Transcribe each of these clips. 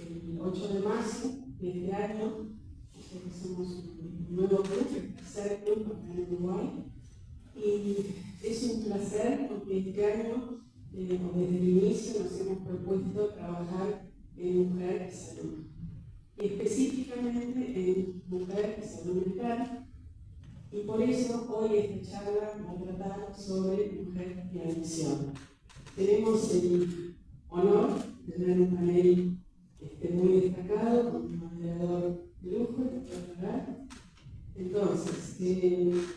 el 8 de marzo de este año. Somos un nuevo club, el tercer club acá en Uruguay. Y es un placer porque este año, o desde el inicio, nos hemos propuesto trabajar en mujer y salud. Y específicamente en mujer y salud mental. Y por eso hoy esta charla va a tratar sobre mujer y adicción. Tenemos el honor de tener un panel muy destacado, con un moderador de lujo, el doctor Lagar. Entonces,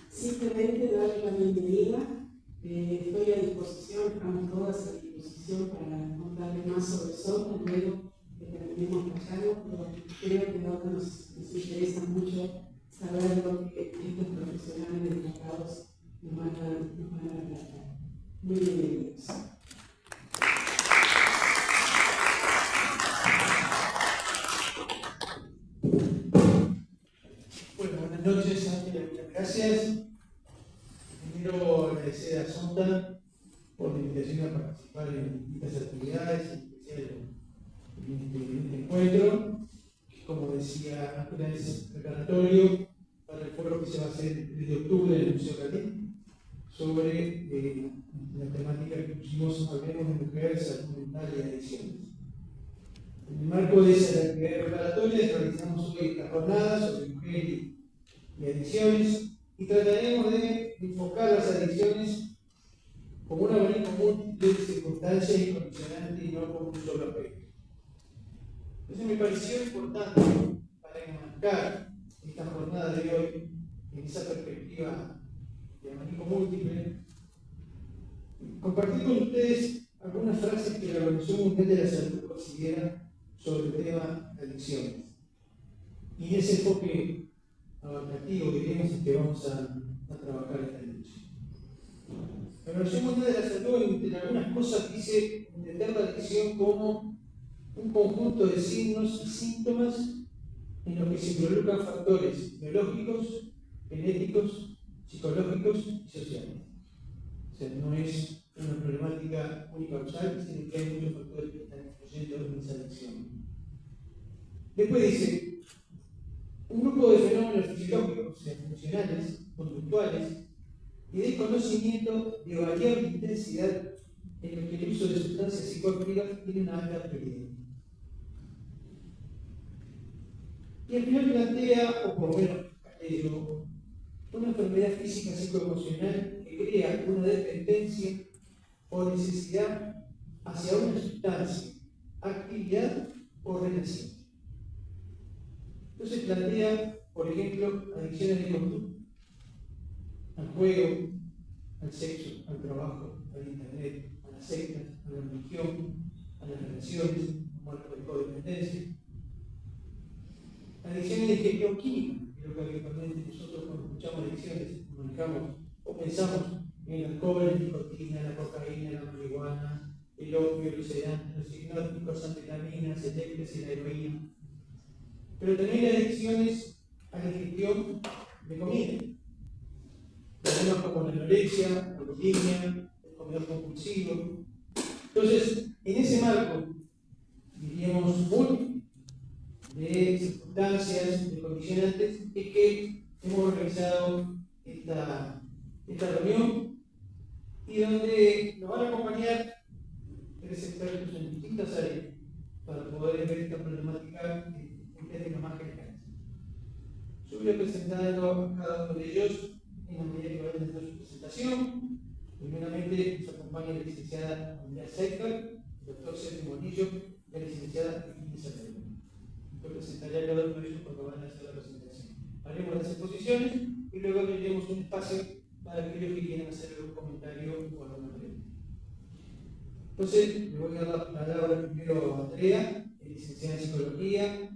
simplemente darle la bienvenida. Estoy a disposición, estamos todas a disposición para contarles más sobre Sota luego que terminemos la charla, pero creo que ahora nos interesa mucho saber lo que estos profesionales destacados nos van a relatar. Muy bienvenidos. Bueno, buenas noches, Ángela, muchas gracias. Primero agradecer a Sonda por la invitación a participar en estas actividades, en especial en este encuentro, que como decía Ángela es preparatorio para el foro que se va a hacer desde octubre en el Museo Galín sobre la temática que pusimos Hablemos de Mujer, Salud Mental y Adicciones. En el marco de esas actividades preparatorias realizamos hoy esta jornada sobre mujer y adicciones y trataremos de enfocar las adicciones como un abanico múltiple de circunstancias y condicionantes y no como un solo aspecto. Entonces me pareció importante para enmarcar esta jornada de hoy en esa perspectiva de abanico múltiple compartir con ustedes algunas frases que la Organización Mundial de la Salud considera sobre el tema de adicciones. Y en ese enfoque abarcativo, diríamos, es que vamos a trabajar esta noche. La Organización Mundial de la Salud, entre algunas cosas, dice entender la adicción como un conjunto de signos y síntomas en los que se involucran factores biológicos, genéticos, psicológicos y sociales. O sea, no es una problemática unicausal, sino que hay muchos factores que están influyendo en esa adicción. Después dice, un grupo de fenómenos fisiológicos, o sea, funcionales, conductuales, y de conocimiento de variable intensidad en los que el uso de sustancias psicoactivas tiene una alta prioridad. Y al final plantea, o por lo menos una enfermedad física psicoemocional que crea una dependencia o necesidad hacia una sustancia, actividad o relación. Entonces plantea, por ejemplo, adicciones de conducta, al juego, al sexo, al trabajo, al internet, a las sectas, a la religión, a las relaciones, marco de codependencia. Adicciones de gestión química, que es lo que habitualmente nosotros cuando escuchamos adicciones manejamos o pensamos en el alcohol, la nicotina, la cocaína, la marihuana, el opio, los sedantes, los hipnóticos, anfetaminas, el éxtasis y la heroína. Pero también hay adicciones a la ingestión de comida. Problemas como la anorexia, la bulimia, el comedor compulsivo. Entonces, en ese marco, diríamos, múltiple de circunstancias, de condicionantes, es que hemos organizado esta reunión y donde nos van a acompañar tres expertos en distintas áreas para poder ver esta problemática en términos más generales. Yo voy a presentando a cada uno de ellos en la medida que vayan haciendo su presentación. Primeramente nos acompaña la licenciada Andrea Seifert, el doctor Sergio Monillo y la licenciada Virginia Salero. Yo presentaré a cada uno de ellos cuando van a hacer la presentación. Haremos las exposiciones y luego abriremos un espacio para aquellos que quieran hacer algún comentario o alguna pregunta. Entonces, le voy a dar la palabra primero a Andrea, licenciada en Psicología,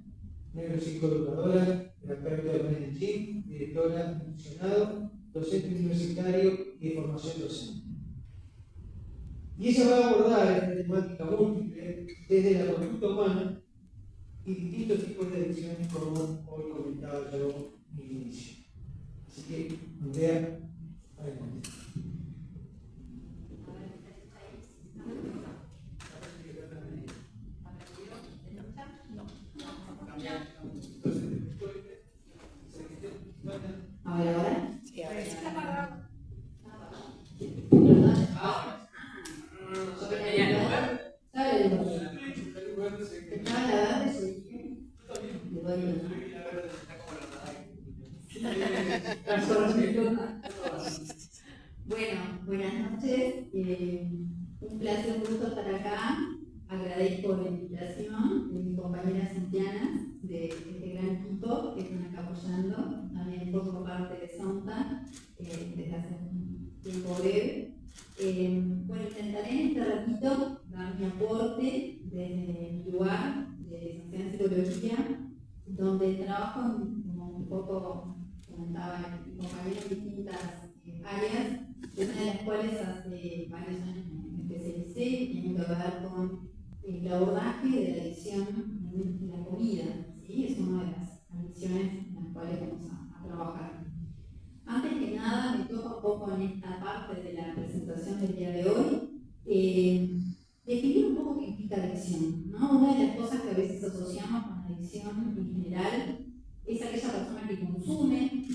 neuropsicoeducadora, terapeuta de Managing, directora de funcionado, docente universitario y de formación docente. Y ella va a abordar esta temática múltiple desde la conducta humana y distintos tipos de adicciones, como hoy comentaba yo en el inicio. Así que, Andrea, adelante. Bueno, buenas noches. Un placer, un gusto estar acá. Agradezco la invitación de mis compañeras cintianas de este gran equipo que están acá apoyando. También formo parte de SONTA desde hace un tiempo breve. Bueno, intentaré en este ratito dar mi aporte desde mi lugar de licenciada en psicología, donde trabajo, como un poco comentaba mi compañero, en distintas áreas, una de las cuales hace varios años me especialicé y tiene que ver con el abordaje de la adicción en la comida, ¿sí? Es una de las adicciones en las cuales vamos a trabajar. Antes que nada, me toca un poco en esta parte de la presentación del día de hoy, definir un poco qué implica adicción, ¿no? Una de las cosas que a veces asociamos con la adicción en general es aquella persona que consume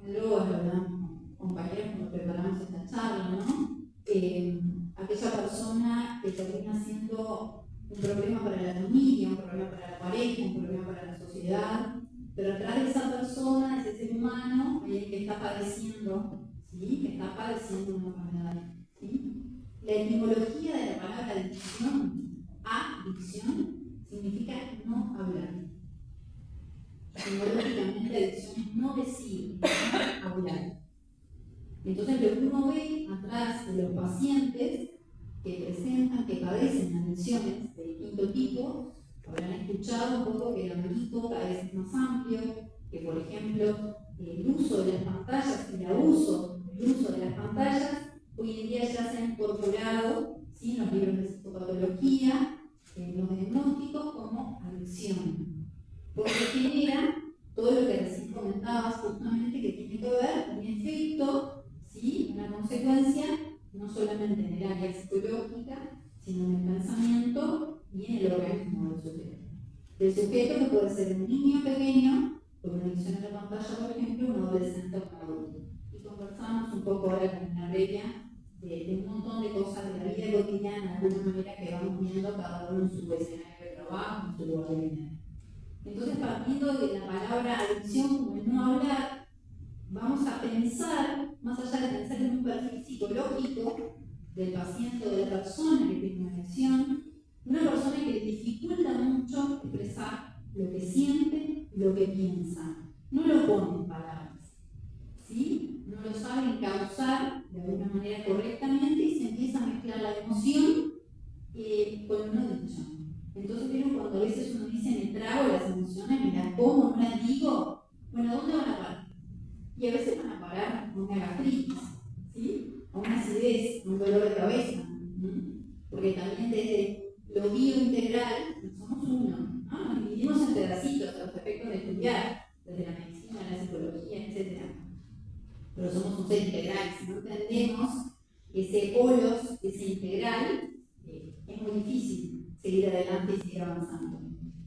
drogas, lo hablamos con compañeros cuando preparamos esta charla, ¿no? Aquella persona que termina siendo un problema para la familia, un problema para la pareja, un problema para la sociedad, pero atrás de esa persona, de ese ser humano, hay alguien que está padeciendo, ¿sí? Que está padeciendo una enfermedad, ¿sí? La etimología de la palabra adicción, significa no hablar. Etimológicamente, adicción es no decir, no hablar. Entonces, lo que uno ve atrás de los pacientes que presentan, que padecen adicciones de distinto tipo, habrán escuchado un poco que el abanico cada vez es más amplio, que por ejemplo el uso de las pantallas y el uso de las pantallas hoy en día ya se ha incorporado, ¿sí?, en los libros de psicopatología, en los diagnósticos como adicción, porque genera todo lo que recién comentabas justamente que tiene que ver con un efecto, ¿sí?, una consecuencia no solamente en el área psicológica, sino en el pensamiento y en el organismo del sujeto. El sujeto que puede ser un niño pequeño, con una adicción a la pantalla, por ejemplo, un adolescente o un adulto. Y conversamos un poco ahora con una previa de un montón de cosas de la vida cotidiana, de alguna manera que vamos viendo cada uno en su escenario de trabajo, en su lugar de vida. Entonces, partiendo de la palabra adicción como el no hablar, vamos a pensar, más allá de pensar en un perfil psicológico del paciente o de la persona que tiene una adicción, una persona que le dificulta mucho expresar lo que siente, lo que piensa. No lo pone en palabras, ¿sí? No lo sabe encauzar de alguna manera correctamente y se empieza a mezclar la emoción con lo no dicho. Entonces, ¿vieron cuando a veces uno dice me trago las emociones, mira, ¿cómo no las digo? Bueno, ¿dónde van a parar? Y a veces van a parar a una gastritis, ¿sí?, a una acidez, a un dolor de cabeza, porque también desde lo biointegral somos uno, ¿no? Nos dividimos en pedacitos a los efectos de estudiar, desde la medicina, la psicología, etc. Pero somos un ser integral. Si no entendemos ese holos, ese integral, es muy difícil seguir adelante y seguir avanzando.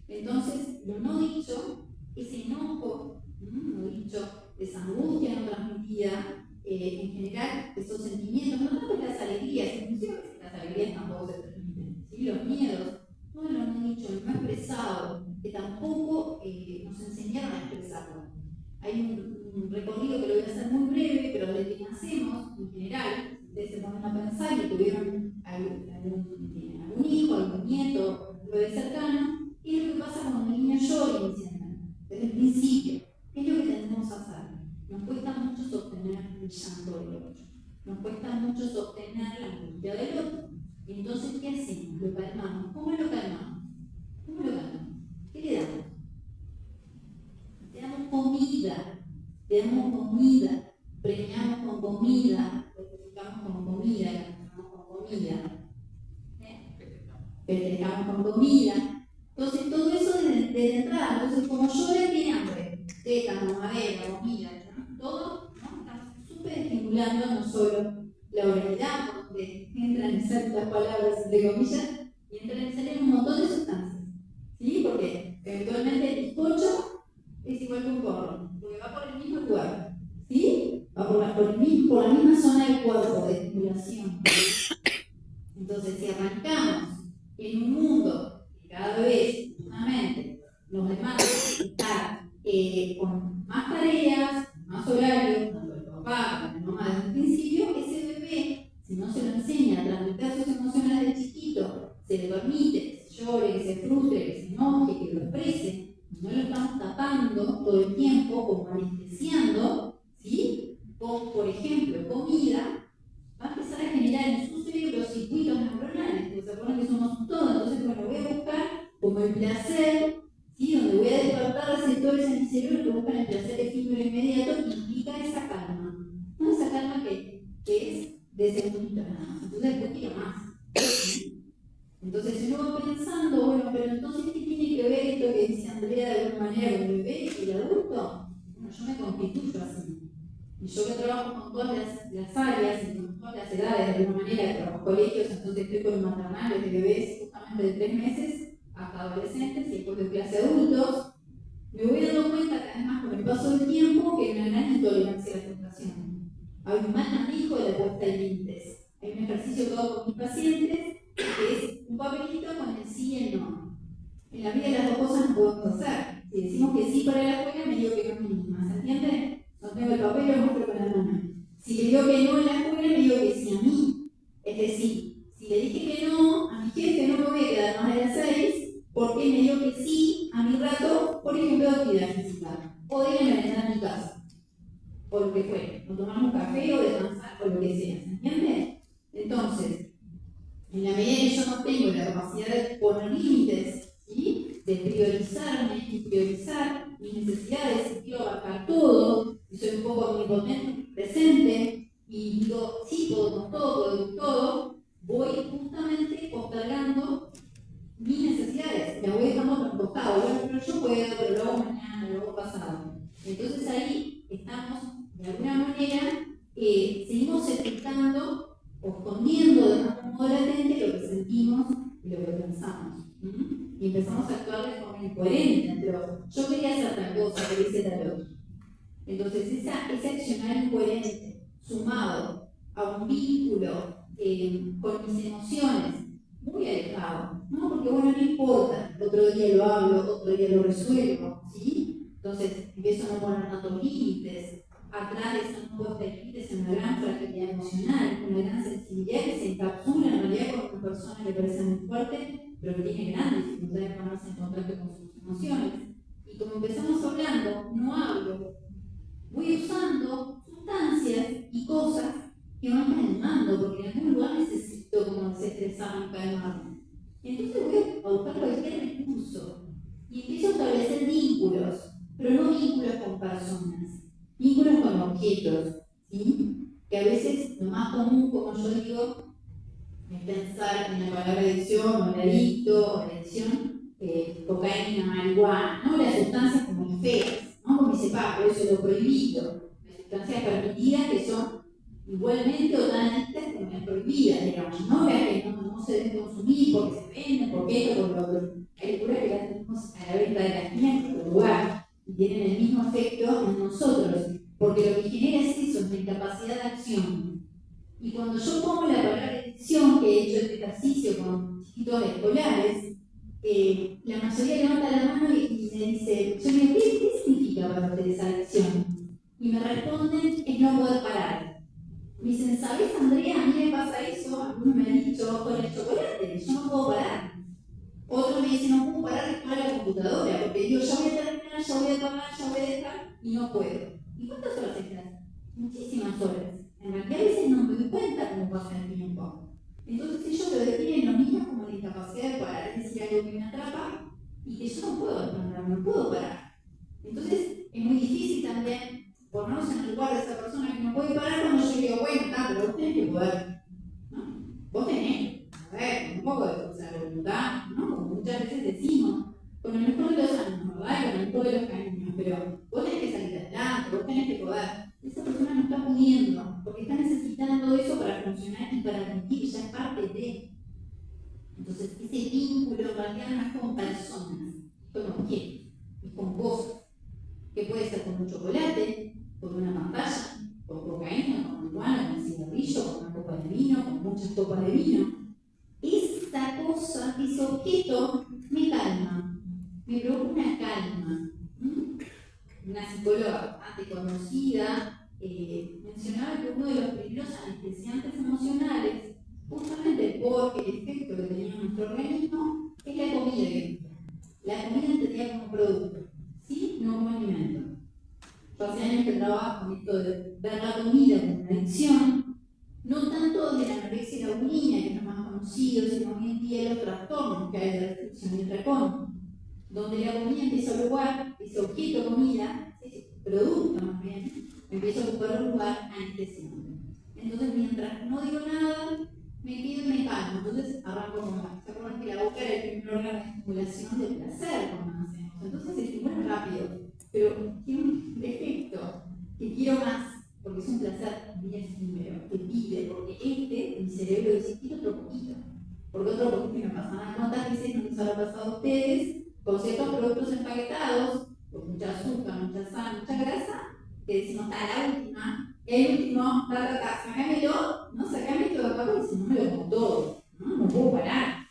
Entonces, lo no dicho, ese enojo, no dicho, esa angustia no transmitida, en general, esos sentimientos, no tanto las alegrías, inclusive las alegrías tampoco se transmiten, ¿sí? Los miedos, todo lo no dicho, lo no expresado, que tampoco nos enseñaron a expresarlo. Hay un recorrido que lo voy a hacer muy breve, pero desde que nacemos, en general, ustedes se ponen a pensar y tuvieron algún hijo, algún nieto, lo de cercano, y es lo que pasa cuando el niño llora y siente, desde el principio. ¿Qué es lo que tenemos que hacer? Nos cuesta mucho sostener el llanto del otro, nos cuesta mucho sostener la angustia del otro. Y entonces, ¿qué hacemos? Lo calmamos. ¿Cómo lo calmamos? ¿Qué le damos? Le damos comida, premiamos con comida, justificamos con comida, castigamos con comida, festejamos con comida. Entonces, todo eso desde entrada. Entonces, como llora, tiene hambre, teta, mamadera, comida, ¿no? Todo, ¿no? Estamos súper estimulando no solo la oralidad, donde entran ciertas palabras, entre comillas, y entran en el cerebro un montón de sustancias, ¿sí? Porque eventualmente el bizcocho es igual que un porro, porque va por el mismo lugar, ¿sí? Va por la misma zona del cuerpo de estimulación. Entonces, si arrancamos en un mundo que cada vez, justamente, nos demanda estar con más tareas, más horarios, tanto el papá como la mamá desde el principio, ese bebé bebé, si no se lo enseña a transmitir sus emociones de chiquito, se le permite que se llore, que se frustre, que se enoje, que lo exprese, no lo estamos tapando todo el tiempo, como anestesiando, ¿sí? Con, por ejemplo, comida, va a empezar a generar en su cerebro circuitos neuronales, porque se acuerdan que somos un todo, entonces bueno, voy a buscar como el placer, ¿sí? Donde voy a despertar receptores en mi cerebro que buscan el placer efímero inmediato que implica esa calma, no esa calma que es de segundito nada más, entonces después quiero más. Entonces si uno va pensando, bueno, pero entonces ¿qué tiene que ver esto que dice Andrea de alguna manera con el bebé y el adulto? Bueno, yo me constituyo así. Y yo que trabajo con todas las áreas y con todas las edades, de alguna manera, trabajo colegios, entonces estoy con maternales de bebés justamente de 3 meses hasta adolescentes y después de clase de adultos, me voy dando cuenta que además con el paso del tiempo que hay una gran intolerancia a la frustración. Hay un mal manejo de la puesta de límites. Hay un ejercicio que hago con mis pacientes que es un papelito con el sí y el no. En la vida las dos cosas no podemos hacer. Si decimos que sí para la escuela, me digo que no es mi misma, ¿se entiende? No tengo el papel, lo muestro con la mano. Si le digo que no en la escuela, me digo que sí a mí. Es decir, si le dije que no a mi jefe, no me voy a quedar más de las 6, porque me digo que sí a mi rato, por ejemplo, de actividad física, o de ir a merendar en mi casa, o lo que fuere, o tomar un café o descansar, o lo que sea, ¿se entiende? Entonces, en la medida que yo no tengo la capacidad de poner límites, ¿sí? De priorizarme y priorizar mis necesidades, si quiero abarcar todo, y soy un poco omnipotente, presente, y digo, sí, puedo con todo, voy justamente postergando mis necesidades, la voy dejando por costado, bueno, pero yo puedo, pero lo hago mañana, lo hago pasado. Entonces ahí estamos, de alguna manera, seguimos ejecutando o escondiendo de manera modo latente lo que sentimos y lo que pensamos. Y empezamos a actuar de forma incoherente, pero yo quería hacer tal cosa, pero hice tal otra. Entonces ese accionar incoherente, sumado a un vínculo con mis emociones, muy alejado, ¿no? Porque bueno, no importa, otro día lo hablo, otro día lo resuelvo, ¿sí? Entonces empiezo a no poner tantos límites, atrás de esos nuevos límites en una gran fragilidad emocional, una gran sensibilidad que se encapsula en realidad con una persona que parece muy fuerte, pero que tiene gran dificultad de ponerse en contacto con sus emociones. Y como empezamos hablando, no hablo, voy usando sustancias y cosas que me van calmando, porque en algún lugar necesito como desestresarme, calmarme. Entonces voy a buscar cualquier recurso y empiezo a establecer vínculos, pero no vínculos con personas, vínculos con objetos, ¿sí? Que a veces lo más común, como yo digo, es pensar en la palabra adicción o el adicto o la adicción, cocaína, marihuana, ¿no? Las sustancias como las feas, ¿no? Como dice por eso lo prohibido, las sustancias permitidas que son igualmente o tan adictas como las prohibidas, digamos, ¿no? Las que no se deben consumir porque se venden, porque esto, por lo otro. Hay curas que las tenemos a la venta de la esquina en otro lugar y tienen el mismo efecto en nosotros, porque lo que genera es eso, la incapacidad de acción. Y cuando yo pongo la palabra adicción, que he hecho este ejercicio con chiquitos escolares, la mayoría levanta la mano y me dice, yo digo, ¿qué significa para ustedes esa adicción? Y me responden, es no poder parar. Me dicen, ¿sabes, Andrea? A mí me pasa eso, algunos me han dicho, con el chocolate, yo no puedo parar. Otros me dicen, no puedo parar de jugar a la computadora, porque digo, ya voy a terminar, ya voy a apagar, ya voy a dejar, y no puedo. ¿Y cuántas horas estás? Muchísimas horas. En realidad a veces no me doy cuenta cómo pasa el tiempo. Entonces ellos lo definen los niños como la incapacidad de parar, es decir, algo que me atrapa y que yo no puedo desprenderme, no puedo parar. Entonces es muy difícil también ponernos en el lugar de esa persona que no puede parar cuando yo digo, bueno, está, pero vos tenés que poder, ¿no? Vos tenés, a ver, un poco de fuerza de voluntad, ¿no? Como muchas veces decimos, con el mejor de los ánimos, ¿verdad? Con el mejor de los cariños, pero vos tenés que salir adelante, vos tenés que poder. Esa persona no está pudiendo, porque está necesitando eso para funcionar y para sentir ya es parte de. Entonces, ese vínculo en realidad no es con personas, es con objetos, es con cosas, que puede ser con un chocolate, con una pantalla, con cocaína, con marihuana, con cigarrillo, con una copa de vino, con muchas copas de vino. Esa cosa, ese objeto, me calma, me provoca una calma. Una psicóloga bastante conocida mencionaba que uno de los primeros anestesiantes anorexia o bulimia, que es lo más conocido, sino hoy en día los trastornos que hay de restricción y trastorno, donde la comida empieza a ocupar, ese objeto comida, ese producto más bien, empieza a ocupar un lugar anestesiante. Entonces, mientras no digo nada, me quedo y me calmo. Entonces, arranco con más. ¿Se acuerdan que la boca era el primer órgano de estimulación del placer cuando nacemos? Entonces, se estimula rápido, pero tiene un defecto, que quiero más, porque es un placer bien efímero, que pide, porque mi cerebro dice, quiero otro poquito, porque otro poquito me pasa nada. ¿Cuántas veces no les habrá pasado a ustedes con ciertos productos empaquetados, con mucha azúcar, mucha sal, mucha grasa, que decimos, la última, el último, sacámelo, no sacame todo acá porque si no me lo como todo, no puedo parar.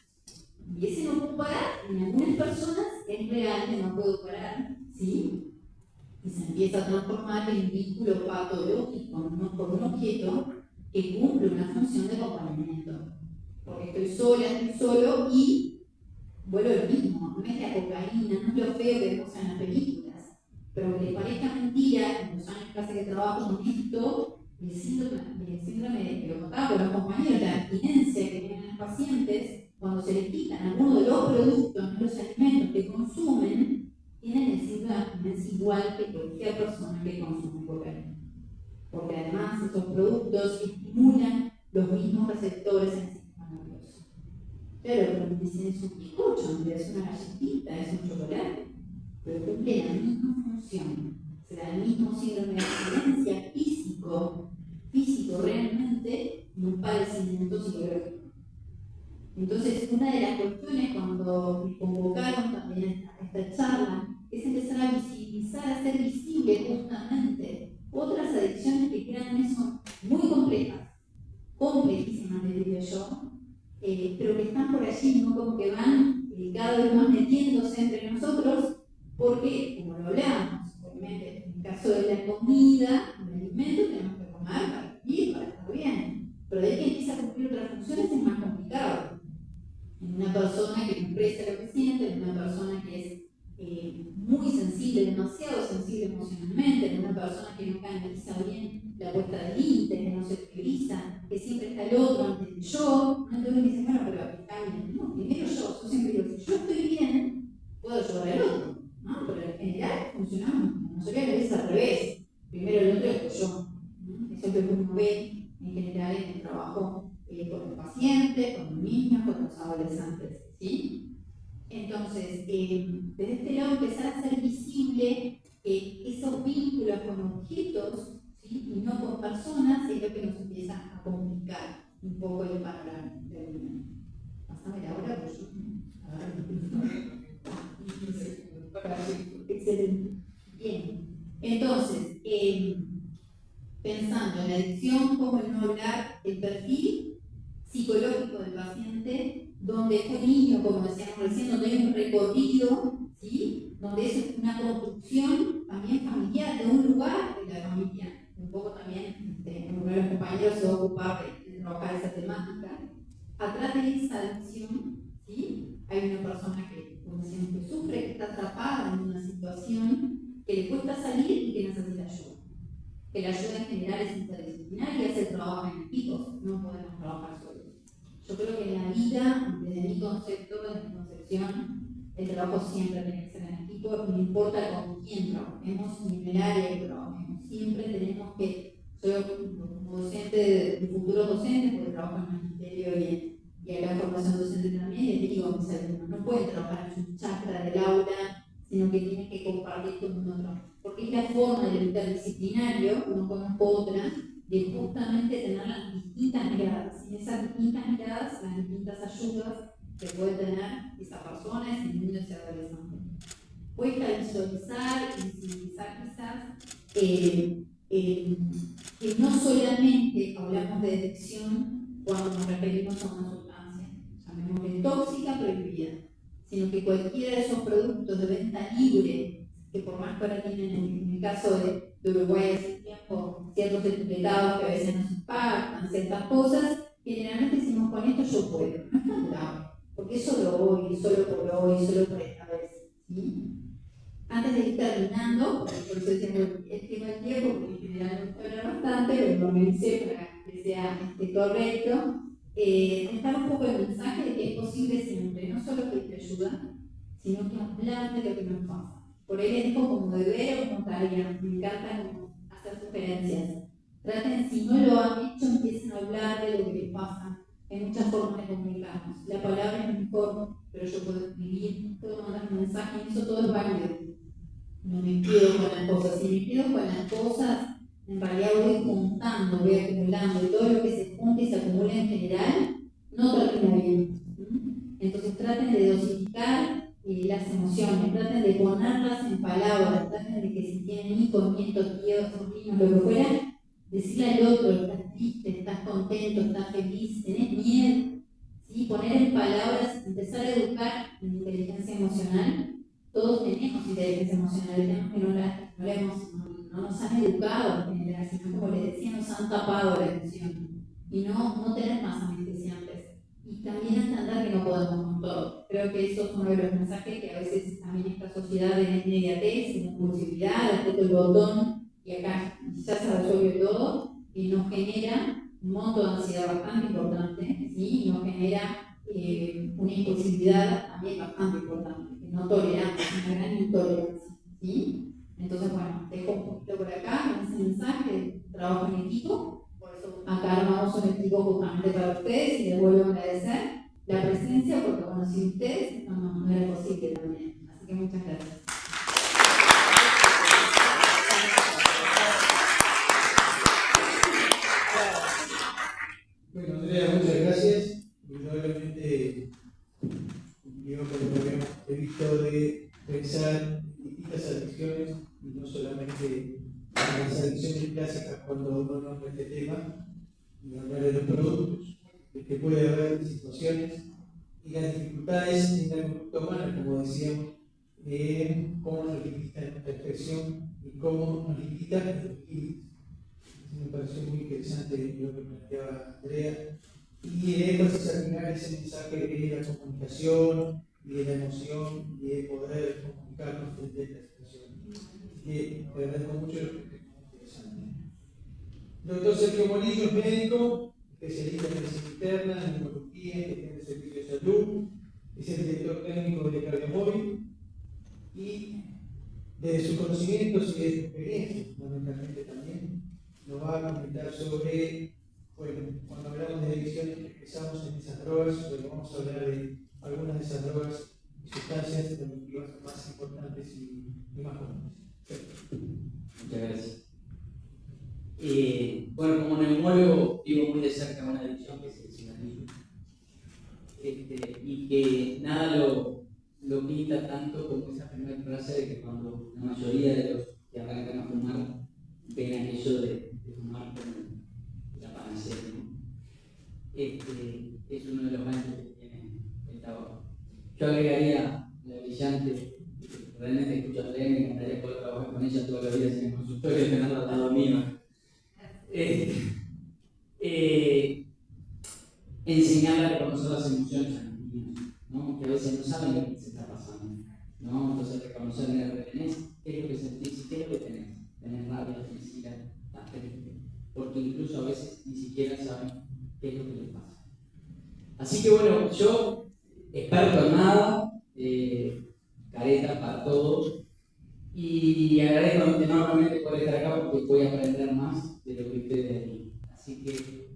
Y ese no puedo parar, en algunas personas es real que no puedo parar, ¿sí? Y se empieza a transformar en un vínculo patológico por un objeto que cumple una función de acompañamiento. Porque estoy sola, estoy solo y vuelvo lo mismo, no es la cocaína, no es lo feo que vemos en las películas. Pero aunque les parezca mentira, en los años que hace que trabajo con esto, el síndrome de que lo contaba con los compañeros, la abstinencia que tienen los pacientes, cuando se les quitan algunos de los productos, los alimentos que consumen, tienen el síndrome de abstinencia igual que cualquier persona que consume cocaína. Porque además estos productos estimulan los mismos receptores en el sistema nervioso. Claro, pero me dicen es un bizcocho, es una galletita, es un chocolate, pero cumple la misma función. Se da el mismo síndrome de abstinencia físico realmente, y un padecimiento psicológico. Entonces, una de las cuestiones cuando me convocaron también a esta charla es empezar a visibilizar, a hacer visible justamente otras adicciones que créanme son muy complejas, complejísimas, les diría yo, pero que están por allí, ¿no? Como que van cada vez más metiéndose entre nosotros, porque, como lo hablamos, obviamente, en el caso de la comida, el alimento, tenemos que comer para vivir, para estar bien, pero de ahí que empieza a cumplir otras funciones es más complicado. En una persona que no expresa lo que siente, en una persona que es muy sensible, demasiado sensible emocionalmente, en una persona que no canaliza bien la puesta de límites, que no se prioriza, que siempre está el otro antes del yo. Entonces me dicen, bueno, pero está bien. No, primero yo siempre digo, si yo estoy bien, puedo ayudar al otro, ¿no? Pero en general funcionamos, la mayoría de veces al revés. Primero el otro y después yo. Eso es lo que uno ve en general en el trabajo con los pacientes, con los niños, con los adolescentes, ¿sí? Entonces, desde este lado empezar a hacer visible esos vínculos con objetos, ¿sí? Y no con personas, es lo que nos empieza a complicar un poco el panorama. Pásame la hora, pues yo. Excelente. Bien. Entonces, pensando en la adicción, cómo no hablar el perfil psicológico del paciente, donde fue niño, como decíamos recién, donde hay un recorrido, ¿sí? Donde es una construcción también familiar, de un lugar de la familia. Un poco también, uno de los compañeros se va a ocupar de trabajar esa temática. Atrás de esa adicción, ¿sí? Hay una persona que, como decíamos, que sufre, que está atrapada en una situación que le cuesta salir y que necesita ayuda. Que la ayuda en general es interdisciplinaria, se trabaja en equipos, no podemos trabajar solos. Yo creo que en la vida, desde mi concepto, desde mi concepción, el trabajo siempre tiene que ser en equipo, no importa con quién trabajemos ni en el área que trabajemos. Siempre tenemos que, yo como docente, de futuro docente, porque trabajo en el magisterio y acá en formación docente también, les digo a mis alumnos, no pueden trabajar en su chakra del aula, sino que tienen que compartir con un otro. Porque es la forma del interdisciplinario, uno conozco otra, de justamente tener las distintas miradas. Y esas distintas miradas, las distintas ayudas que puede tener esa persona, ese niño, ese adolescente. Cuesta visualizar y visibilizar quizás que no solamente hablamos de adicción cuando nos referimos a una sustancia, llamémosle tóxica prohibida, sino que cualquiera de esos productos de venta libre, que por más que ahora tienen en el caso de Uruguay hace tiempo ciertos etiquetados que a veces nos impactan, ciertas cosas, generalmente decimos con esto yo puedo, no es tan grave, porque es solo hoy, solo por hoy, solo por esta vez, ¿sí? Antes de ir terminando, por eso decimos el tema del tiempo, porque en general nos habla bastante, pero lo organicé para que sea correcto. dejar un poco el mensaje de que es posible siempre, no solo pedir ayuda, sino que hablar de lo que nos pasa. Por ahí les dejo como deber o como tarea, me encanta como hacer sugerencias. Traten, si no lo han hecho, empiecen a hablar de lo que les pasa. Hay muchas formas de comunicarnos. La palabra es mejor, pero yo puedo escribir, puedo mandar un mensaje, y eso todo es válido. No me quedo con las cosas. Si me quedo con las cosas, en realidad voy juntando, voy acumulando, y todo lo que se junta y se acumula en general, no termina bien. Entonces traten de dosificar las emociones, traten de ponerlas en palabras, traten de que si tienen hijos, nietos, tíos, sobrinos, lo que fuera, decirle al otro, estás triste, estás contento, estás feliz, tenés miedo, ¿sí? Poner en palabras, empezar a educar en inteligencia emocional. Todos tenemos inteligencia emocional, el tema es que no nos han educado en general, sino como les decía, nos han tapado la emoción y no tener más anestesiantes. Y también entender que no podemos con todo. Creo que eso es uno de los mensajes que a veces también esta sociedad de inmediatez, de impulsividad, aprieto el botón y acá ya se resuelve todo, y nos genera un monto de ansiedad bastante importante, ¿sí? Y nos genera una impulsividad también bastante importante, que no toleramos, una gran intolerancia, ¿sí? Entonces, bueno, dejo un poquito por acá con ese mensaje de trabajo en equipo. Por eso acá armamos un equipo justamente para ustedes y les vuelvo a agradecer la presencia, porque bueno, sin ustedes no era posible también. Así que muchas gracias. Bueno, Andrea, muchas gracias. Indudablemente, yo con lo que habíamos previsto de pensar en distintas adicciones, y no solamente en las adicciones clásicas cuando uno nombra este tema, y hablar de los productos, de que puede haber situaciones y las dificultades en la conducta humana, como decíamos, de cómo nos limita nuestra expresión y cómo nos limita los límites. Me pareció muy interesante lo que planteaba Andrea, y de énfasis al final ese mensaje de la comunicación y de la emoción y de poder comunicarnos frente a esta situación. Así que te agradezco mucho lo que es muy interesante. Doctor Sergio Morillo es médico, especialista en medicina interna, en neurología, en gestión de servicios de salud, es el director técnico de Cardiomóvil, y desde sus conocimientos y de su experiencia, fundamentalmente también, nos va a comentar sobre, bueno, cuando hablamos de adicciones que expresamos en esas drogas, bueno, vamos a hablar de algunas de esas drogas y sustancias adictivas más importantes y más comunes. Muchas gracias. Bueno, como neumólogo vivo muy de cerca una adicción que es el cigarrillo. Y que nada lo pinta tanto como esa primera frase de que cuando la mayoría de los que arrancan a fumar ven aquello de fumar como la panacea, ¿no? Es uno de los ganchos que tiene el tabaco. Yo agregaría la brillante, realmente escucho a René, me encantaría poder trabajar con ella todos los días en el consultorio y tenerla al lado mío. Enseñarle a reconocer las emociones a los niños, ¿no? Que a veces no saben lo que se está pasando, ¿no? Entonces reconocer lo que tenés, qué es lo que sentís, qué es lo que tenés. Tenés rabia, felicidad, estás triste, porque incluso a veces ni siquiera saben qué es lo que les pasa. Así que bueno, yo, experto en nada, careta para todos, y agradezco enormemente por estar acá porque voy a aprender más de lo que ustedes aquí. Así que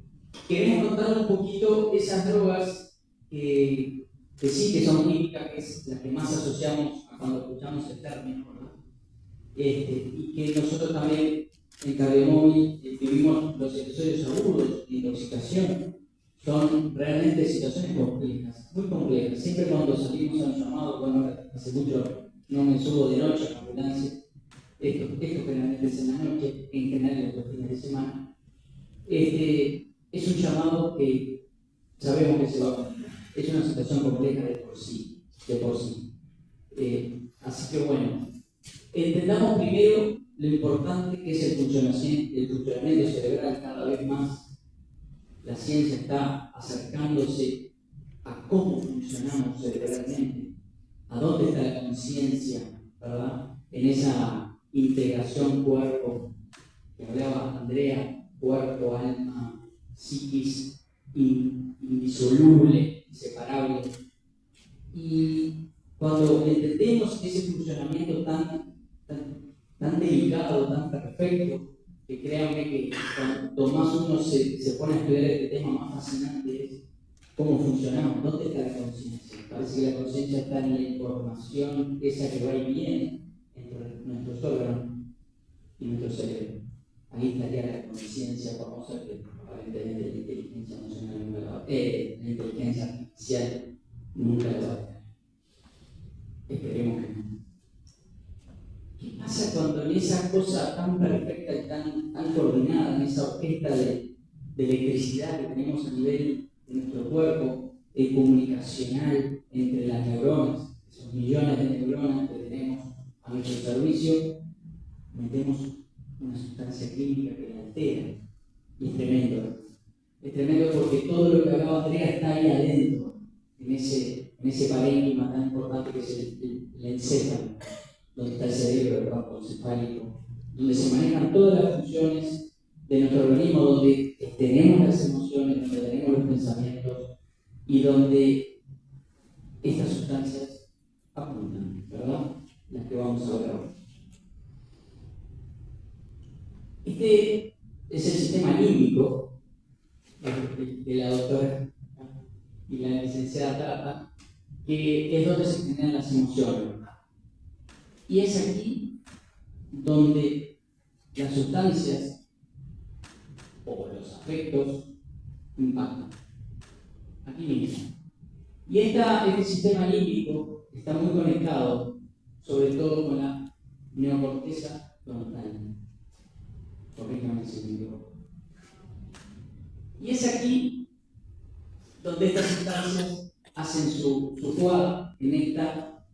queremos contar un poquito esas drogas que sí que son químicas, que es las que más asociamos a cuando escuchamos el término, ¿verdad? Y que nosotros también en Cardiomóvil vivimos los episodios agudos de intoxicación. Son realmente situaciones complejas, muy complejas. Siempre cuando salimos a un llamado, bueno, hace mucho no me subo de noche a la ambulancia, esto generalmente es en la noche, en general en los fines de semana. Es un llamado que sabemos que se va a poner. Es una situación compleja de por sí. Así que bueno, entendamos primero lo importante que es el funcionamiento cerebral cada vez más. La ciencia está acercándose a cómo funcionamos cerebralmente, a dónde está la conciencia, ¿verdad? En esa integración cuerpo que hablaba Andrea, cuerpo, alma, psiquis, indisoluble, inseparable. Y cuando entendemos ese funcionamiento tan delicado, tan perfecto, que créanme que cuanto más uno se pone a estudiar este tema, más fascinante es cómo funcionamos, dónde está la conciencia. Parece que la conciencia está en la información esa que va y viene entre nuestros órganos y nuestro cerebro. Ahí estaría la conciencia famosa que aparentemente la inteligencia emocional nunca la va a tener, la inteligencia artificial nunca la va a tener. Esperemos que no. ¿Qué pasa cuando en esa cosa tan perfecta y tan coordinada, en esa orquesta de electricidad que tenemos a nivel de nuestro cuerpo, comunicacional entre las neuronas, esos millones de neuronas que tenemos a nuestro servicio, metemos una sustancia química que la altera? Y es tremendo. Es tremendo porque todo lo que hablaba Andrea está ahí adentro, en ese parénquima tan importante que es el encéfalo, donde está el cerebro, el campo encefálico, donde se manejan todas las funciones de nuestro organismo, donde tenemos las emociones, donde tenemos los pensamientos y donde estas sustancias apuntan, ¿verdad? Las que vamos a ver ahora. Este es el sistema límbico de la doctora y la licenciada Tata, que es donde se generan las emociones. Y es aquí donde las sustancias o los afectos impactan. Aquí mismo. Y este sistema límbico está muy conectado, sobre todo con la neocorteza frontal. Corríjame si me equivoco. Y es aquí donde estas sustancias hacen su jugada, en esta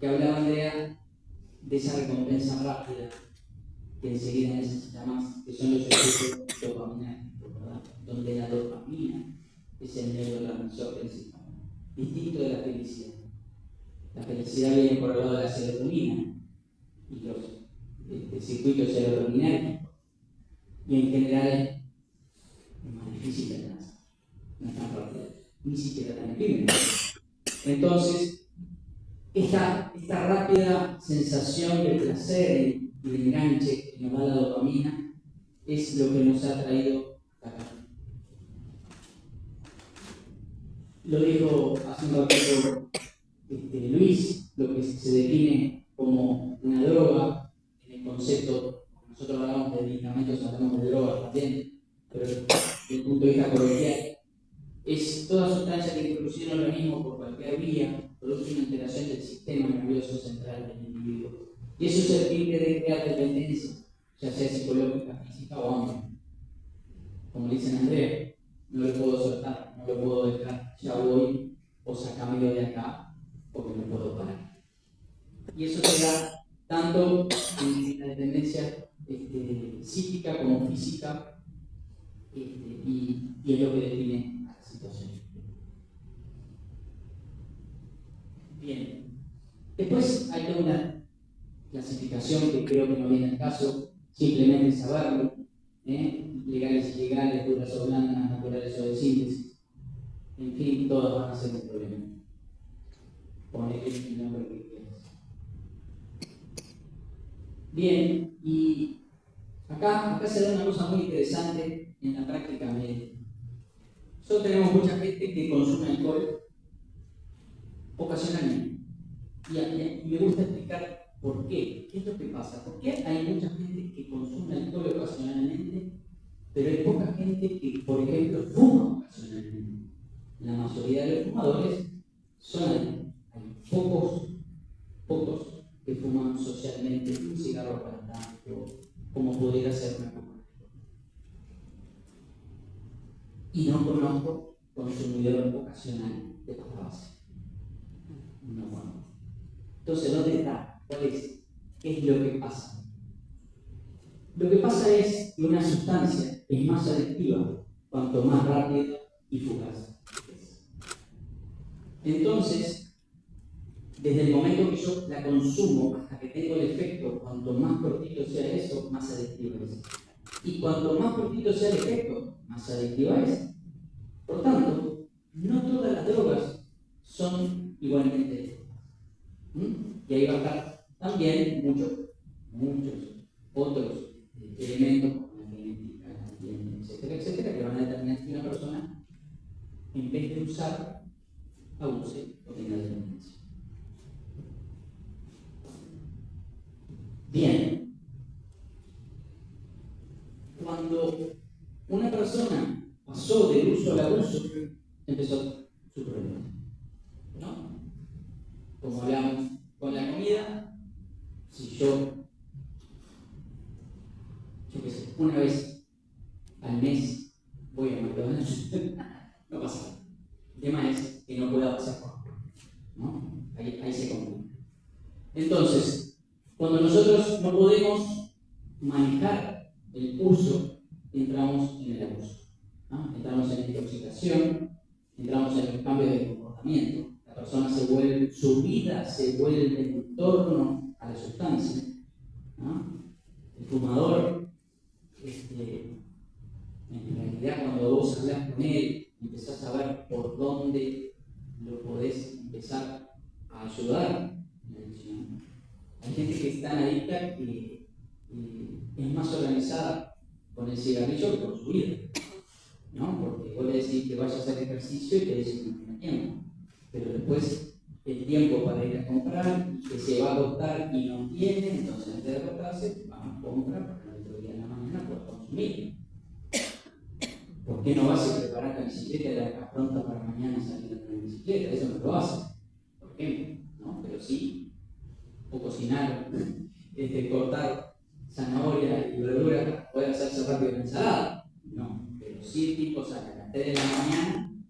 que hablaba Andrea, de esa recompensa rápida que enseguida necesita más, que son los efectos dopaminérgicos, ¿verdad? Donde la dopamina es el neurotransmisor principal, distinto de la felicidad. La felicidad viene por el lado de la serotonina y los circuitos serotoninérgicos, y en general es más difícil de alcanzar, no es tan rápido, ni siquiera tan efímero. Entonces, esta rápida sensación de placer y de enganche que nos da la dopamina es lo que nos ha traído acá. Lo dijo hace un ratito Luis, lo que se define como una droga en el concepto, nosotros hablamos de medicamentos, hablamos de drogas también, pero desde el punto de vista coloquial, es toda sustancia que introduce el organismo por cualquier vía produce una alteración del sistema nervioso central del individuo. Y eso es el fin de crear dependencia, ya sea psicológica, física o ámbito. Como dicen Andrea, no lo puedo soltar, no lo puedo dejar, ya voy, o sacámelo de acá, porque no puedo parar. Y eso se da tanto en la dependencia psíquica como física, y es lo que define a la situación. Bien. Después hay toda una clasificación que creo que no viene al caso, simplemente saberlo, legales y ilegales, duras o blandas, naturales o de síntesis. En fin, todas van a ser un problema. Ponele el nombre que quieras. Bien, y acá se da una cosa muy interesante en la práctica médica. Nosotros tenemos mucha gente que consume alcohol ocasionalmente. Y me gusta explicar por qué. ¿Qué es lo que pasa? ¿Por qué hay mucha gente que consume alcohol ocasionalmente, pero hay poca gente que, por ejemplo, fuma ocasionalmente? La mayoría de los fumadores son hay pocos que fuman socialmente un cigarro para tanto, como pudiera ser una coca. Y no conozco consumidor ocasional de pasta base. No conozco. Entonces, ¿dónde está? ¿Cuál es? ¿Qué es lo que pasa? Lo que pasa es que una sustancia es más adictiva cuanto más rápida y fugaz es. Entonces, desde el momento que yo la consumo hasta que tengo el efecto, cuanto más cortito sea eso, más adictiva es. Y cuanto más cortito sea el efecto, más adictiva es. Por tanto, no todas las drogas son igualmente. Y ahí va a estar también muchos otros elementos como la genética, etcétera, etcétera, que van a determinar que una persona, en vez de usar, abuse o tenga dependencia. Bien, cuando una persona pasó del uso al abuso, empezó su problema, ¿no? Como hablamos con la comida, si yo qué sé, una vez al mes voy a McDonald's, no pasa nada. El tema es que no pueda pasar por, ¿no? Ahí se complica. Entonces, cuando nosotros no podemos manejar el uso, entramos en el abuso, ¿no? Entramos en la intoxicación, entramos en los cambios de comportamiento. La persona su vida se vuelve en torno a la sustancia, ¿no? El fumador, en realidad, cuando vos hablas con él, empezás a ver por dónde lo podés empezar a ayudar en la adicción. Hay gente que es tan adicta que es más organizada con el cigarrillo que con su vida, ¿no? Porque vos le decís que vaya a hacer ejercicio y te dice que no tiene tiempo, pero después el tiempo para ir a comprar, que se va a acostar y no tiene, entonces antes de acostarse, vamos a comprar para el otro día en la mañana poder consumir. ¿Por qué no vas a preparar la bicicleta y la dejas pronta para mañana salir a andar en bicicleta? Eso no lo hace, por ejemplo, ¿no? Pero sí, o cocinar, cortar zanahoria y verdura para poder hacerse rápido la ensalada. No, pero sí el tipo sale a las 3 de la mañana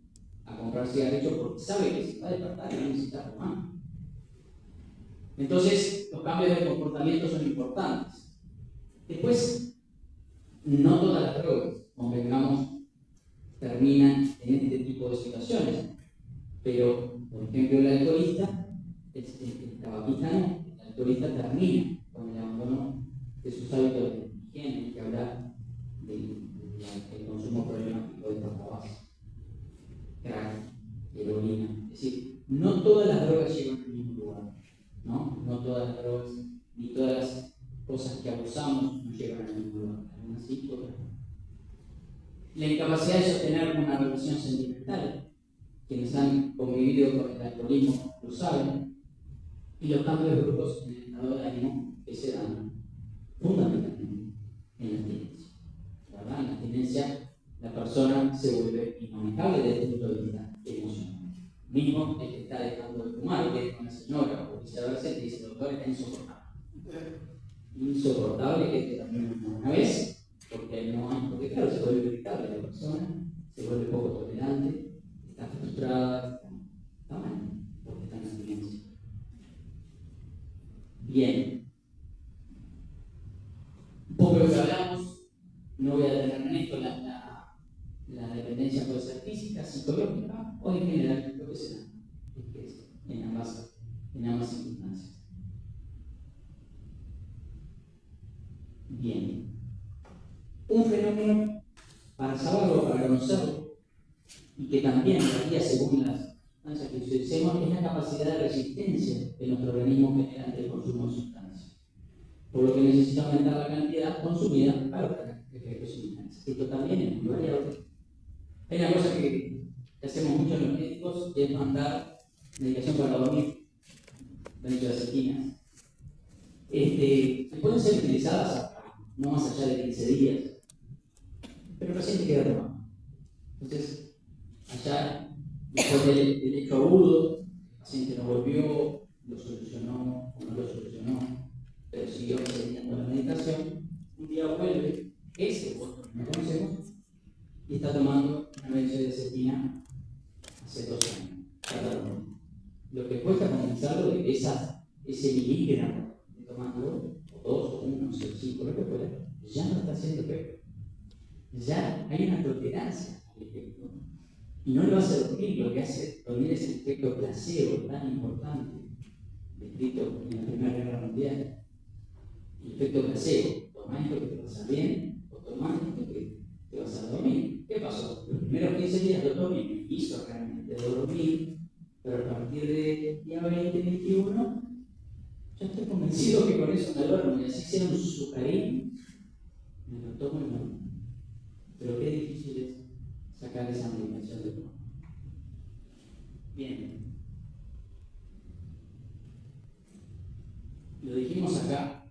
a comprar cigarrillos porque sabe que se va a despertar y no necesita fumar. Entonces, los cambios de comportamiento son importantes. Después, no todas las drogas, convengamos, terminan en este tipo de situaciones. Pero, por ejemplo, el alcoholista, el tabaquista no, el alcoholista termina con el abandono de sus hábitos de higiene, hay que hablar del consumo problemático de tabaco, crack, heroína. Es decir, no todas las drogas llegan al mismo lugar, ¿no? No todas las drogas, ni todas las cosas que abusamos nos llevan al mismo lugar, algunas sí, otras no. La incapacidad de sostener una relación sentimental, quienes han convivido con el alcoholismo lo saben, y los cambios bruscos en el estado de ánimo que se dan fundamentalmente en la abstinencia. ¿Verdad? En la abstinencia la persona se vuelve inmanejable desde el punto de vista emocional. Mismo el que está dejando de fumar, que es con la señora o viceversa, te dice: doctor, está insoportable. Insoportable que te termine una vez, porque claro, se vuelve irritable la persona, se vuelve poco tolerante, está frustrada, está mal, porque está en la abstinencia. Bien. Un poco lo que hablamos, no voy a detenerme en esto, la dependencia puede ser física, psicológica o en general, lo que sea, en ambas circunstancias. Bien. Un fenómeno, para saberlo, para conocerlo, y que también varía según las sustancias que utilicemos, es la capacidad de resistencia de nuestro organismo general ante el consumo de sustancias. Por lo que necesita aumentar la cantidad consumida para obtener efectos similares. Esto también es muy variable. Hay una cosa que hacemos mucho en los médicos, que es mandar medicación para dormir, benzodiazepinas. Que pueden ser utilizadas no más allá de 15 días, pero el paciente queda tomado. Entonces, allá, después del hecho agudo, el paciente no volvió, lo solucionó o no lo solucionó, pero siguió accediendo a la medicación. Un día vuelve, otro que no conocemos, y está tomando una benzodiazepina hace 2 años. Lo que cuesta convencerlo de que ese miligramo de tomándolo, o 2, o 1, o 5, lo que fuera, ya no está haciendo efecto. Ya hay una tolerancia al efecto. Y no lo hace dormir, lo que hace dormir es el efecto placebo tan importante, descrito en la Primera Guerra Mundial. El efecto placebo, tomás esto que te va a hacer bien, o tomás esto que te vas a dormir. ¿Qué pasó? primeros 15 días lo tomé y me hizo realmente dormir, pero a partir del día 20-21, yo estoy convencido que con eso me duermo, y así sea un sucarín, me lo tomo y no. Pero qué difícil es sacar esa motivación de todo. Bien. Lo dijimos acá.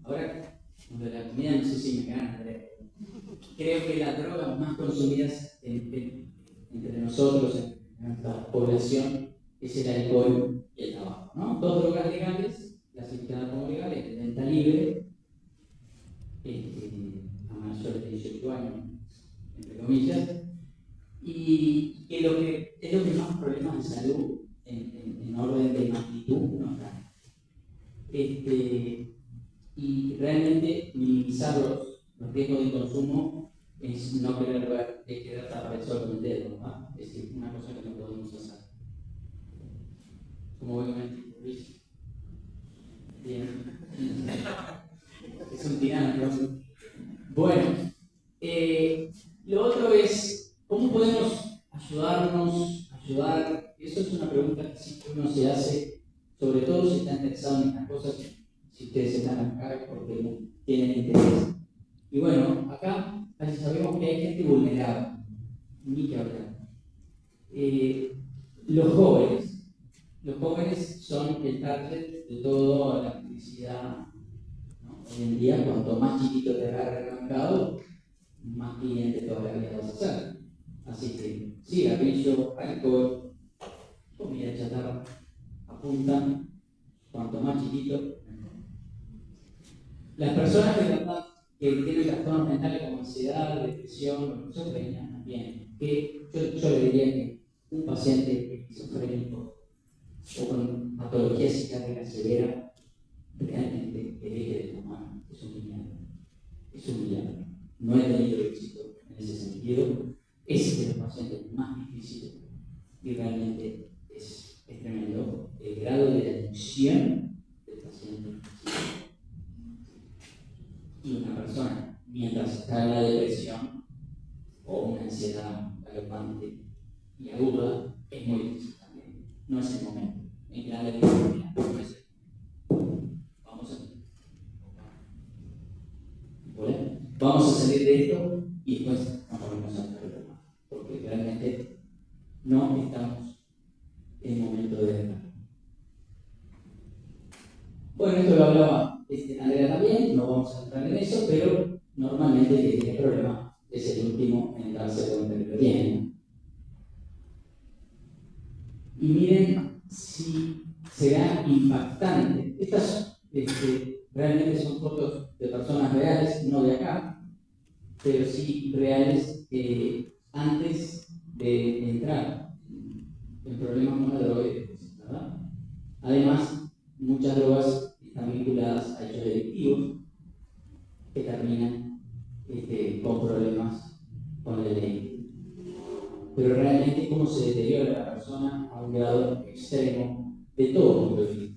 Ahora, lo de la comida, no sé si me ganan. Creo que las drogas más consumidas entre nosotros, en nuestra población, es el alcohol y el tabaco, ¿no? Dos drogas legales, clasificadas como legales, de venta libre, a mayores de 18 años, entre comillas, y que es lo que más problemas de salud en orden de magnitud nos da. Y realmente minimizar los riesgos de consumo es no querer ver, es querer tapar el sol con el dedo, ¿no? Es decir, una cosa que no podemos hacer. ¿Cómo voy con el tiempo, Luis? Bien. Es un tirano, ¿no? Bueno, lo otro es, ¿cómo podemos ayudar? Eso es una pregunta que siempre uno se hace, sobre todo si está interesado en estas cosas, si ustedes están acá porque tienen interés. Y bueno, acá casi sabemos que hay gente vulnerable, ni que hablar. Los jóvenes son el target de toda la publicidad, ¿no? Hoy en día, cuanto más chiquito te agarre el mercado, más cliente toda la vida vas a hacer. Así que, cigarrillo, alcohol, comida chatarra, apuntan, cuanto más chiquito, mejor. Las personas que tienen trastornos mentales como ansiedad, depresión, esquizofrenia, también, que yo le diría que un paciente esquizofrénico o con patología psiquiátrica severa realmente que deje de tomar es un milagro. Es un milagro. No he tenido éxito en ese sentido. Es de los pacientes más difíciles y realmente es tremendo el grado de adicción del paciente. Y una persona, mientras está en la depresión o una ansiedad galopante y aguda, es muy difícil también. No es el momento. En la depresión, no es el vamos a salir de esto y después nos volvemos a problema, porque realmente no estamos en el momento de dejar. Bueno, esto lo hablaba Andrea también, no vamos a entrar en eso, pero normalmente el que tiene problema es el último en darse cuenta que lo tiene. Y miren si será impactante. Estas realmente son fotos de personas reales, no de acá, pero sí reales antes de entrar en problemas con la droga, ¿verdad? Además, muchas drogas están vinculadas a hechos delictivos que terminan con problemas con la ley. Pero realmente cómo se deteriora la persona a un grado extremo de todo punto de vista.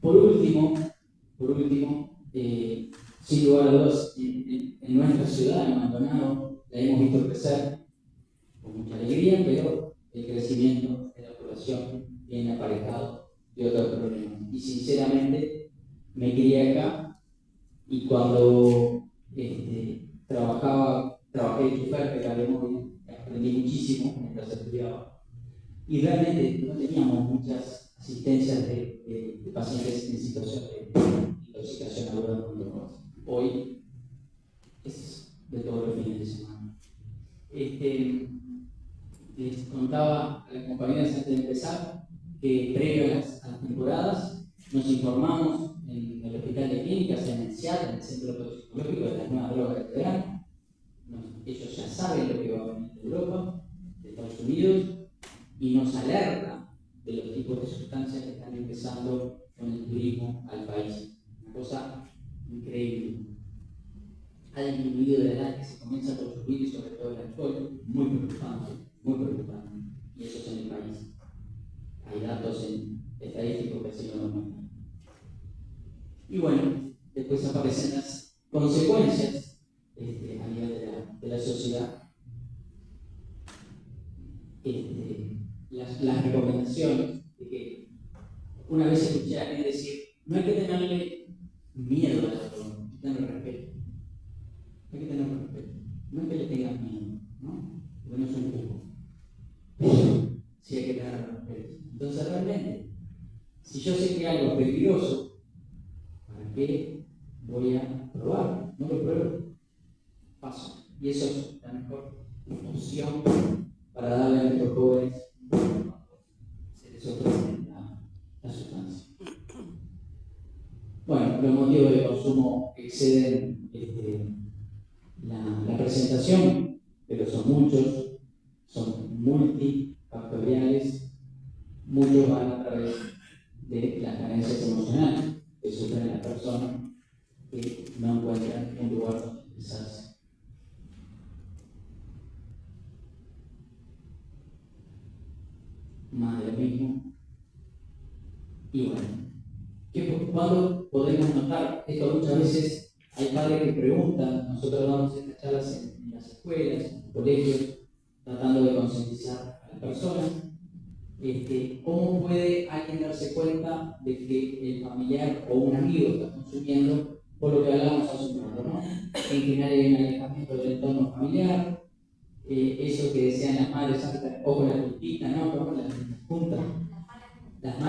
Por último, sin lugar a dudas, en nuestra ciudad, en Maldonado, la hemos visto crecer con mucha alegría, pero el crecimiento de la población viene aparejado de otros problemas. Y sinceramente, me crié acá y cuando trabajé de chofer, que aprendí muchísimo mientras estudiaba. Y realmente no teníamos muchas asistencias de pacientes en situación de intoxicación aguda con drogas. Hoy es de todos los fines de semana. Les contaba a las compañeras antes de empezar que previo a las temporadas nos informamos en el Hospital de Clínicas, en el CIAT, en el Centro Toxicológico de las Nuevas Drogas de Verano. Ellos ya saben lo que va a venir de Europa, de Estados Unidos, y nos alerta de los tipos de sustancias que están empezando con el turismo al país. Una cosa increíble. Ha disminuido la edad que se comienza a consumir y sobre todo el alcohol, muy preocupante, muy preocupante. Y eso es en el país. Hay datos estadísticos que así lo demuestran. Y bueno, de después aparecen las consecuencias a nivel de la sociedad. Las recomendaciones de que una vez escuché a alguien decir, no hay que tenerle miedo al otro, hay que tenerle respeto. Hay que tenerle respeto. No es que le tengas miedo, ¿no? Porque no es un cubo. Pero sí hay que tenerle respeto. Entonces realmente, si yo sé que algo es peligroso, ¿para qué voy a probarlo? No lo pruebo. Paso. Y eso es la mejor opción para darle a nuestros jóvenes se les ofrece la sustancia. Bueno, los motivos de consumo exceden la presentación, pero son muchos, son multifactoriales, muchos van a través de las carencias emocionales que sufren las personas que no encuentran un lugar donde expresarse. Más de lo mismo. Y bueno, ¿cuándo podemos notar esto? Muchas veces hay padres que preguntan, nosotros damos estas charlas en las escuelas, en los colegios, tratando de concientizar a las personas. ¿Cómo puede alguien darse cuenta de que el familiar o un amigo está consumiendo por lo que hablábamos hace un rato, ¿no? En general hay un alejamiento del entorno familiar, eso que decían las madres, ojo la puntita, ¿no? Ojo las puntas, las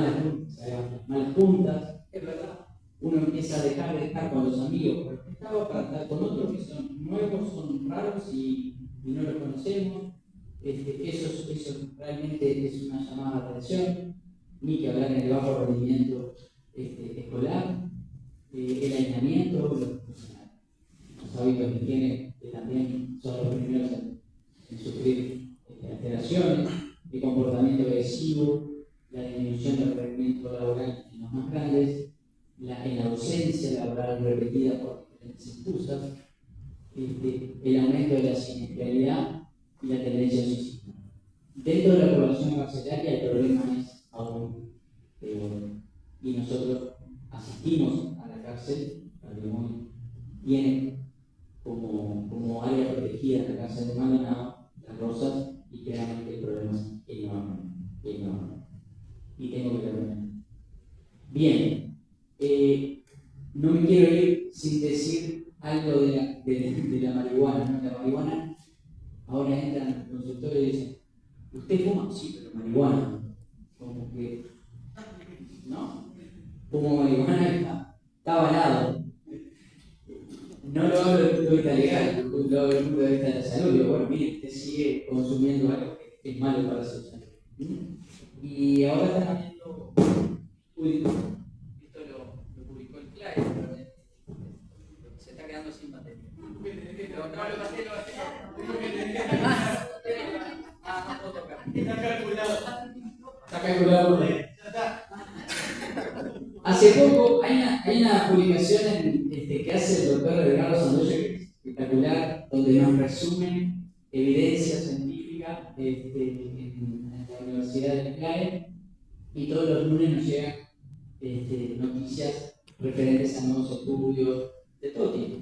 malas juntas, es verdad. Uno empieza a dejar de estar con los amigos porque estaba para estar con otros que son nuevos, son raros y no los conocemos. Eso realmente es una llamada de atención, ni que hablar en el bajo rendimiento escolar, el aislamiento, los hábitos de higiene que también son los primeros en sufrir alteraciones, el comportamiento agresivo, la disminución del rendimiento laboral en los más grandes, en la ausencia laboral repetida por diferentes excusas, el aumento de la siniestralidad y la tendencia suicida. Dentro de la población carcelaria el problema es aún peor. Y nosotros asistimos a la cárcel, tiene como área protegida la cárcel de Maldonado, Las Rosas, y créanme que el problema es enorme. Y tengo que terminar. Bien, no me quiero ir sin decir algo de la marihuana, ¿no? La marihuana, ahora entran los consultores y dicen, ¿usted fuma? Sí, pero marihuana. Como que, ¿no? Como marihuana está avalado. No lo hablo desde el punto de vista legal, lo hablo desde el punto de vista de la salud. Digo, bueno, mire, usted sigue consumiendo algo que es malo para su salud. Y ahora están haciendo, esto lo publicó el CLAE, pero se está quedando sin batería. No, lo bajé. No puedo tocar. Está calculado por ley. Hace poco hay una publicación que hace el doctor Ricardo Sandoya, que es espectacular, donde nos resumen evidencia científica en la Universidad de CLAE, y todos los lunes nos llegan noticias referentes a nuevos estudios de todo tipo.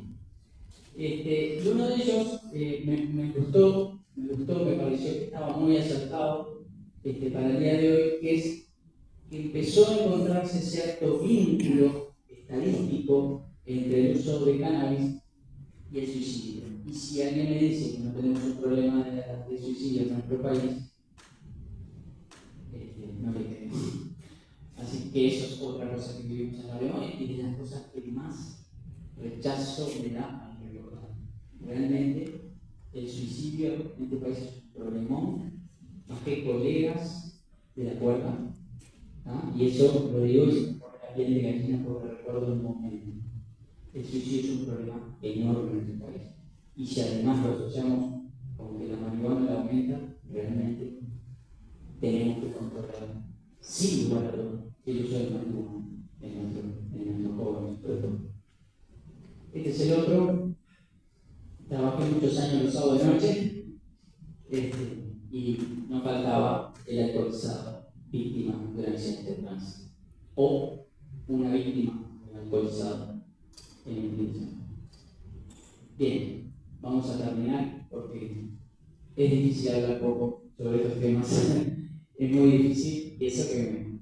Y uno de ellos me gustó, me pareció que estaba muy acertado para el día de hoy, que es que empezó a encontrarse cierto vínculo estadístico entre el uso de cannabis y el suicidio. Y si alguien me dice que no tenemos un problema de suicidio en nuestro país, no le creo. Así que eso es otra cosa que vivimos en la memoria y de las cosas que más rechazo me da al recordar. Realmente el suicidio en este país es un problemón. Bajé colegas de la cuerda, y eso lo digo y se me pone la piel de gallina porque recuerdo un momento. El suicidio es un problema enorme en este país. Y si además lo asociamos con que la marihuana la aumenta, realmente tenemos que controlar sin lugar a dudas el uso del marihuana en nuestros jóvenes, sobre todo. Este es el otro. Trabajé muchos años los sábados de noche y no faltaba el alcoholizado, víctima de un accidente de tránsito, o una víctima de un alcoholizado en intención. Bien, vamos a terminar porque es difícil hablar poco sobre estos temas. Es muy difícil, y eso que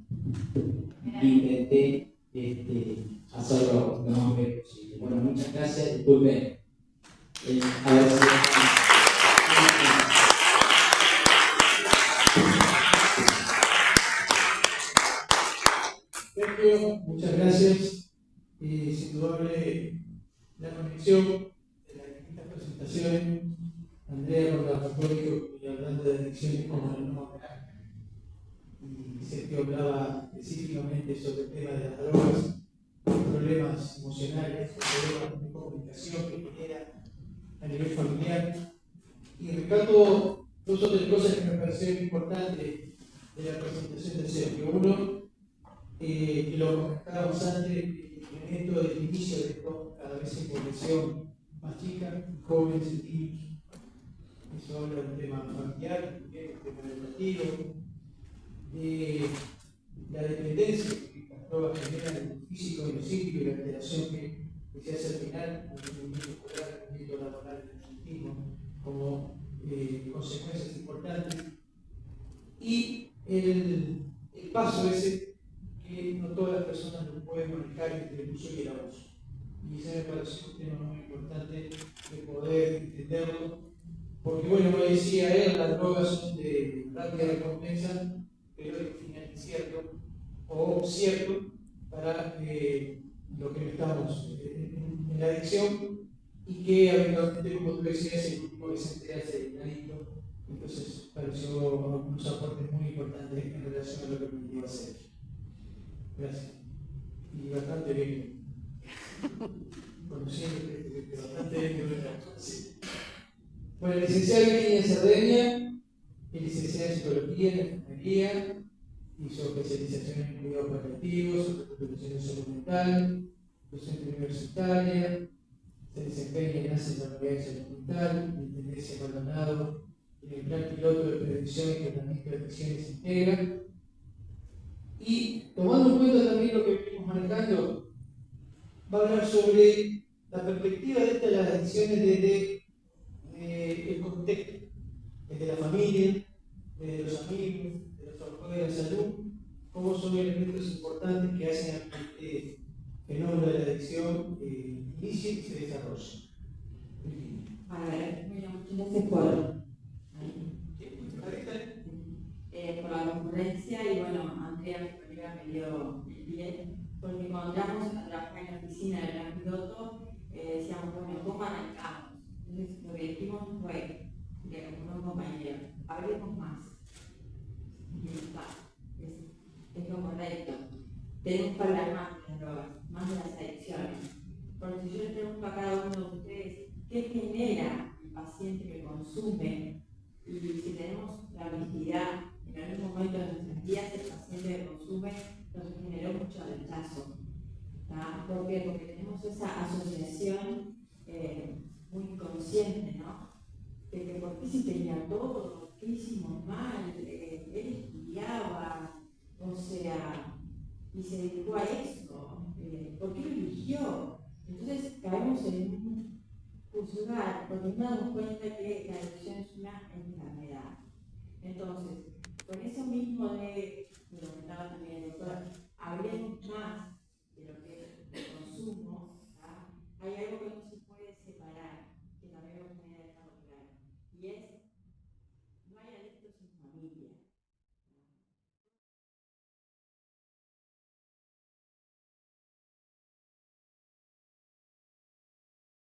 intenté hacerlo lo más breve posible. Bueno, muchas gracias, disculpen. A ver si... Sergio, muchas gracias. Es indudable la conexión de las distintas presentaciones. Andrea con la católica y hablando de adicciones como el no penal. Y Sergio hablaba específicamente sobre el tema de las drogas, los problemas emocionales, los problemas de comunicación que genera a nivel familiar. Y rescato dos o tres cosas que me parecieron importantes de la presentación de Sergio. Uno, que lo comentábamos antes, el elemento del inicio de esto, cada vez en población más chica, jóvenes y niños. Eso habla de un tema familiar, un tema educativo, de la dependencia que las drogas generan en lo físico y lo psíquico y la alteración que se hace al final en el movimiento escolar, en el movimiento laboral, en el autismo, como consecuencias importantes. Y el paso ese que no todas las personas lo pueden manejar entre el uso y el abuso. Y ese me parece un tema muy importante de poder entenderlo. Porque, bueno, como decía él, las drogas son de rápida recompensa, pero de final incierto, o cierto, para lo que estamos en la adicción, y que habitualmente, como tú decías, el último que se entera es el adicto. Entonces, pareció unos aportes muy importantes en relación a lo que me iba a hacer. Gracias. Y bastante bien. Conociendo que bastante bien. Sí. Bueno, el licenciado Virginia Cerdeña, es licenciada en Psicología, en Enfermería, hizo especialización en cuidados paliativos, recuperación de salud mental, docente universitaria, se desempeña en ACE en la Unidad de Salud Mental, en Intendencia Maldonado, en el Plan Piloto de Prevención y Tratamiento de Adicciones Integra. Y tomando en cuenta también lo que venimos manejando, va a hablar sobre la perspectiva de las adicciones desde el contexto, desde la familia, desde los amigos, de los trabajadores de la salud, cómo son elementos importantes que hacen a que este fenómeno de la adicción inicie y se desarrolle. A ver, bueno, muchas gracias por la concurrencia y bueno, Andrea, mi colega, me dio el pie, porque cuando entramos a trabajar en la oficina del Plan Piloto, decíamos, bueno, ¿cómo arrancamos? Entonces, lo que dijimos fue, con un compañero, hablemos más. Y está, es lo correcto. Tenemos que hablar más de las drogas, más de las adicciones. Porque si yo les pregunto a cada uno de ustedes, ¿qué genera el paciente que consume? Y si tenemos la honestidad, en algún momento de nuestras vidas el paciente que consume nos generó mucho rechazo. ¿Por qué? Porque tenemos esa asociación muy inconsciente, ¿no? De que por qué si tenía todo, qué hicimos mal, él estudiaba, o sea, y se dedicó a eso, ¿por qué lo eligió? Entonces caemos en un juzgar, porque no nos damos cuenta que la adicción es una enfermedad. Entonces, con eso mismo de lo que comentaba también el doctor, hablemos más de lo que es el consumo, ¿tá? Hay algo que no se